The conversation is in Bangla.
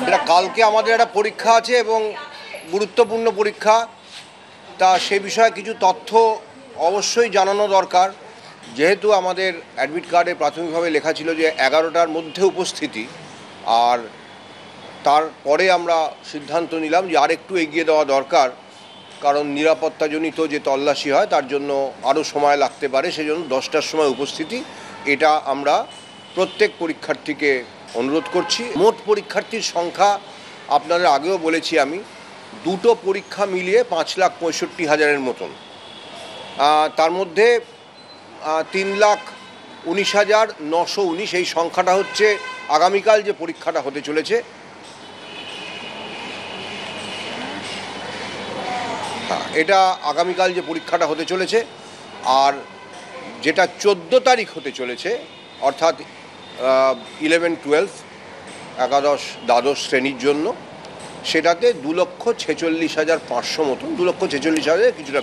এটা কালকে আমাদের একটা পরীক্ষা আছে এবং গুরুত্বপূর্ণ পরীক্ষা, তা সে বিষয়ে কিছু তথ্য অবশ্যই জানানো দরকার। যেহেতু আমাদের অ্যাডমিট কার্ডে প্রাথমিকভাবে লেখা ছিল যে 11টার মধ্যে উপস্থিতি, আর তারপরে আমরা সিদ্ধান্ত নিলাম যে আরেকটু এগিয়ে দেওয়া দরকার, কারণ নিরাপত্তাজনিত যে তল্লাশি হয় তার জন্য আরও সময় লাগতে পারে, সেজন্য 10টার সময় উপস্থিতি। এটা আমরা প্রত্যেক পরীক্ষার্থীকে অনুরোধ করছি। মোট পরীক্ষার্থীর সংখ্যা আপনাদের আগেও বলেছি আমি, দুটো পরীক্ষা মিলিয়ে 5,65,000-এর মতন। তার মধ্যে 3,19,919 এই সংখ্যাটা হচ্ছে আগামীকাল যে পরীক্ষাটা হতে চলেছে। এটা আগামীকাল যে পরীক্ষাটা হতে চলেছে, আর যেটা 14 তারিখ হতে চলেছে, অর্থাৎ 11-12 একাদশ দ্বাদশ শ্রেণীর জন্য, সেটাতে 2,46,500 মতন, 2,46,000 কিছুটা